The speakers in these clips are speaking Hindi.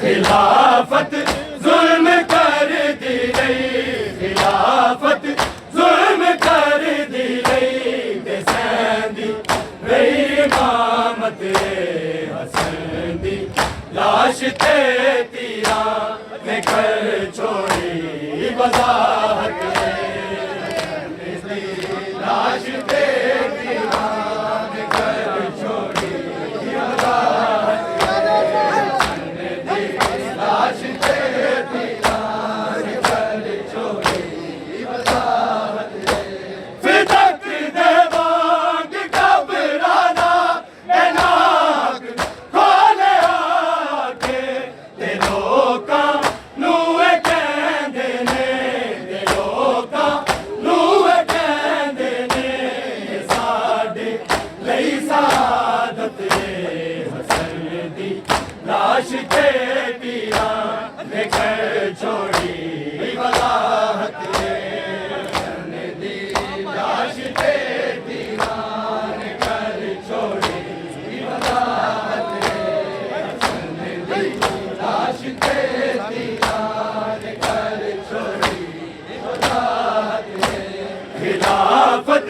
खिलाफत जुल्म कर दी गई, खिलाफत जुल्म कर दी गई। बेसैंदी रही इमामत हसन दी, लाश थे तीरा में कर छोड़ी वजाहत, लाश थे तीरा में कर छोड़ी वजाहत, लाश थे तीरा में कर छोड़ी वजाहत। फिदक दे बांग घबराना ए नाक खोले आके, ते लोकां नूं ए कहंदे ने, ते लोकां नूं ए कहंदे ने, साडे लई सादत हसन दी, लाश ते पीरा ने कर छोड़ी वजाहत, हसन दी लाश ते पीरा ने कर छोड़ी वजाहत, हसन दी लाश ते पीरा ने कर छोड़ी वजाहत। खिलाफत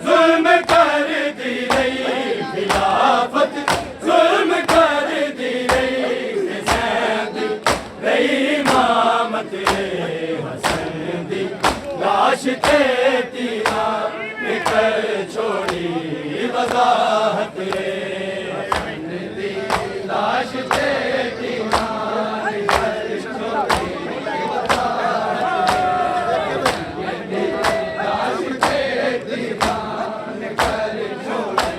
जुल्म कर दी गई, खिलाफत जुल्म कर दी गई। बेसैंदी रही इमामत हसन दी, लाश थे तीरा में कर छोड़ी वजाहत, हसन दी लाश थे तीरा में कर छोड़ी वजाहत, लाश थे तीरा में कर छोड़ी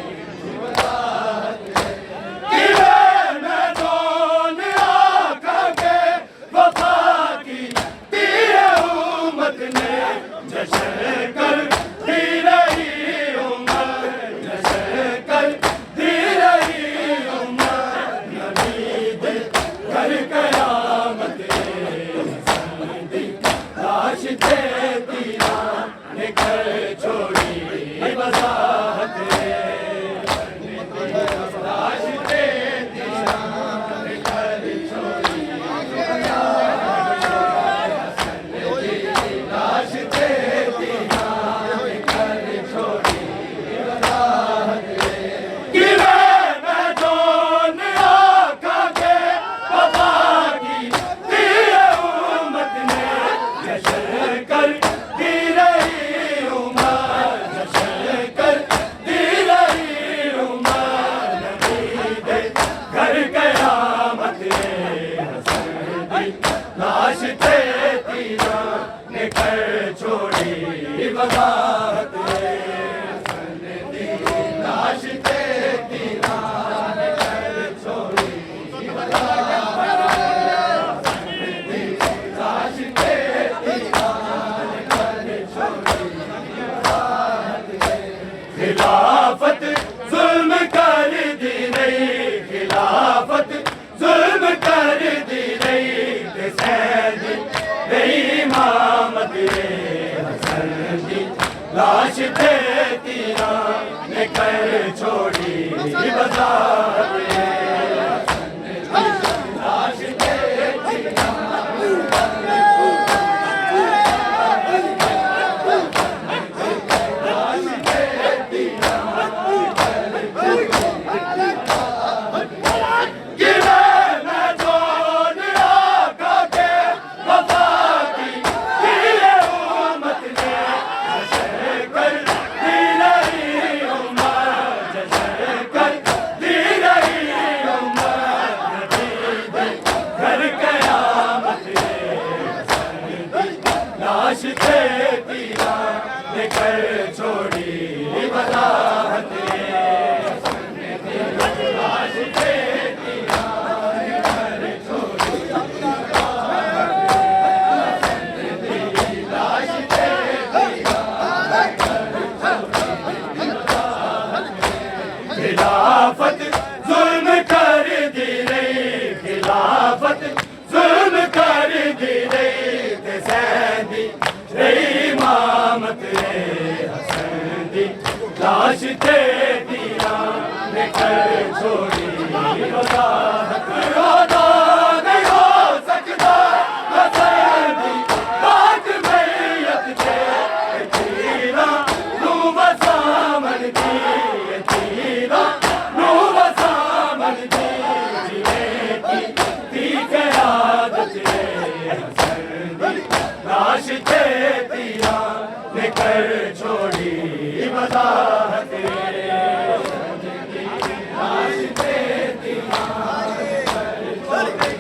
वजाहत। किले में दोन आका के वफा की तीरे उम्मत ने जश्न कर दी रही उम्मत, जश्न कर दी रही उम्मत। नबी दे घर कयामत हसन दी, लाश थे तीरा ने कर छोड़ी वजाहत, लाश थे तीरा ने कर छोड़ी लाश थे तीरा ने कर छोड़ी वजाहत। किले में दोन आका के वफा की तीरे उम्मत ने जश्न कर दी रही उम्मत, जश्न कर दी रही उम्मत। नबी दे घर कयामत हसन दी, लाश थे तीरा ने कर छोड़ी वजाहत, हसन दी लाश थे तीरा ने कर छोड़ी वजाहत, हसन दी लाश थे तीरा ने कर छोड़ी वजाहत। खिलाफत जुल्म कर दी गई, खिलाफत जुल्म कर दी गई। बेसैंदी रही इमामत हसन दी, लाश थे तीरा ने कर छोड़ी वजाहत, लाश थे तीरा लाश थे तीरा किले में दोन आका के वफा की तीरे उम्मत ने जश्न कर दी रही उम्मत, जश्न कर दी रही उम्मत। नबी दे घर कयामत हसन दी, लाश थे तीरा ने कर छोड़ी वजाहत, हसन दी लाश थे तीरा ने कर छोड़ी वजाहत, हसन दी लाश थे तीरा ने कर छोड़ी वजाहत। खिलाफत जुल्म कर दी गई, खिलाफत जुल्म कर दी गई। बेसैंदी रही इमामत हसन दी, लाश थे तीरा ने कर छोड़ी वजाहत। हसन दी लाश थे तीरा ने कर छोड़ी वजाहत लाश थे तीरा ने कर छोड़ी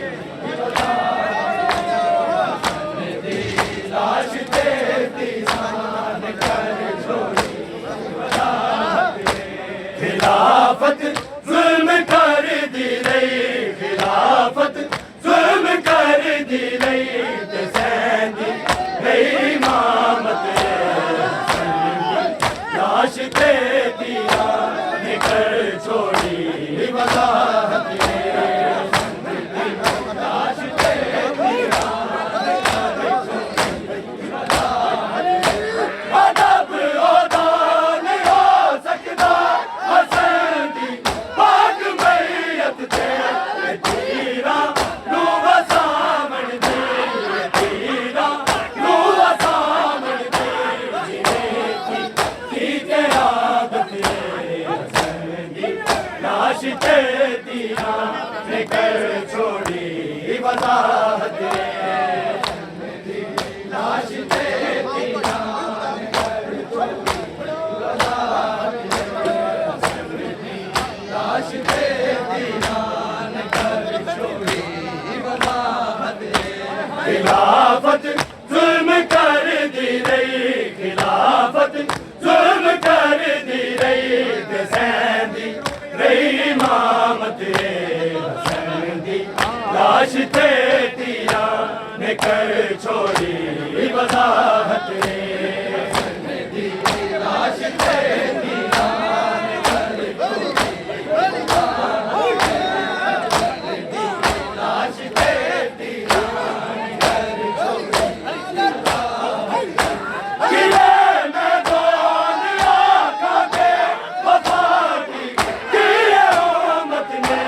लाश थे तीरा ने कर छोड़ी खिलाफत जुल्म कर दी रही खिलाफत जुल्म कर दी रही ते सैंदी रही इमामत लाश ते दिया निकर छोड़ी वजाहत लाश ते दिया अदब ओदा नहीं हो सकता हसन दी पाक मैयत ते तीरा नू वसामण दी तीरा नू वसामण दी की आदत हसन दी लाश ते तीरा ने कर छोड़ी वजाहत लाश ते तीरा ने कर छोड़ी लाश ते तीरा ने कर छोड़ी वजाहत खिलाफत जुल्म कर दी रही खिलाफत जुल्म कर दी रही ते सैंदी रही इमामत हसन दी लाश ते तीरा ने कर छोड़ी वजाहत लाश ते तीरा ने कर छोड़ी लाश ते तीरा ने कर छोड़ी किले में दोन आका के वफा की किए उम्मत ने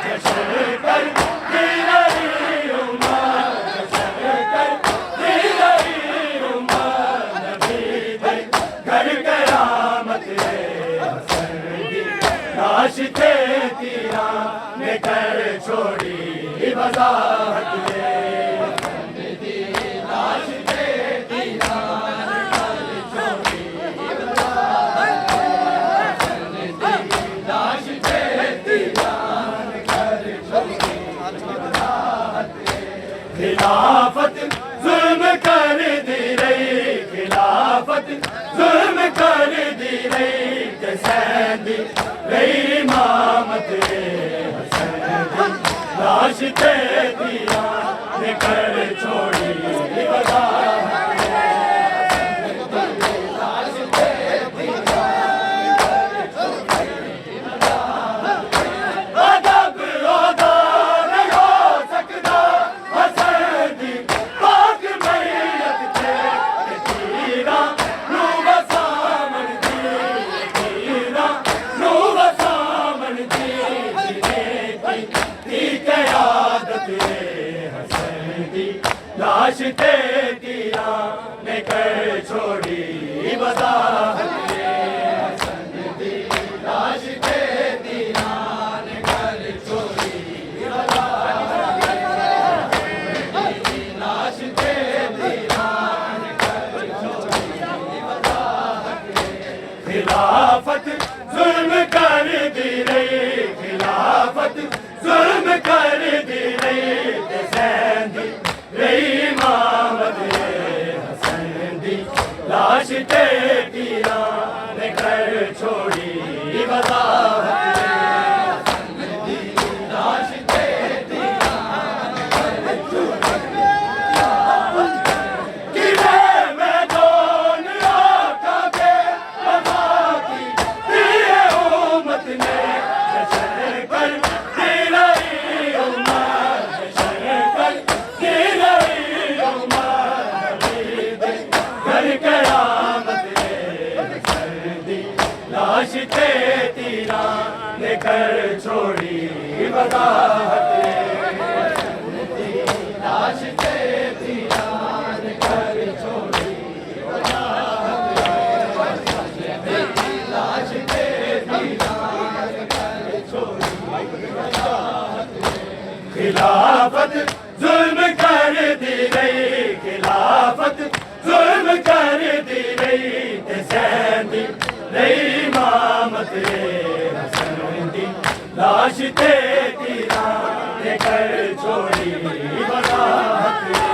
जश्न कर दी रही उम्मत जश्न कर दी रही उम्मत नबी दे घर कयामत हसन दी लाश ते तीरा ने कर छोड़ी वजाहत लाश ते तीरा ने कर छोड़ी लाश ते तीरा ने कर छोड़ी खिलाफत जुल्म कर दी रही खिलाफत जुल्म कर दी रही ते सैंदी रही इमामत हसन दी लाश ते तीरा ने कर छोड़ी वजाहत लाश ते तीरा अदब ओदा नहीं हो सकता हसन दी पाक मैयत ते तीरा नू वसामण दी तीरा नू वसामण दी की आदत हसन दी लाश ते तीरा ने कर छोड़ी वजाहत हसन दी लाश ते तीरा ने कर छोड़ी वजाहत लाश ते तीरा ने कर छोड़ी वजाहत खिलाफत जुल्म कर दी रही खिलाफत जुल्म कर दी रही ते सैंदी रही इमामत हसन दी लाश ते तीरा ने कर छोड़ी वजाहत लाश ते तीरा ने कर छोड़ी किले में दोन आका के वफा की किए उम्मत ने जश्न कर दी रही उम्मत जश्न कर दी रही उम्मत नबी दे घर कयामत हसन दी लाश ते तीरा ने कर छोड़ी वजाहत लाश ते तीरा ने कर छोड़ी लाश ते तीरा ने कर छोड़ी खिलाफत जुल्म कर कर दी रही खिलाफत जुल्म कर दी रही ते सहंदी रही इमामत रे हसन दी लाश ते तीरां ते कर छोड़ी वराहत रे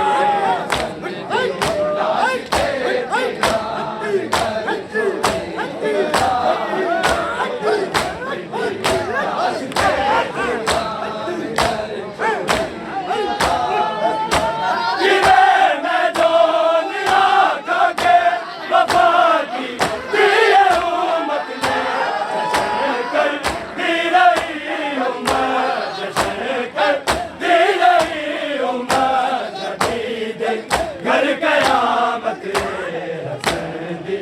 घर कयामत हसन दी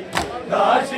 लाश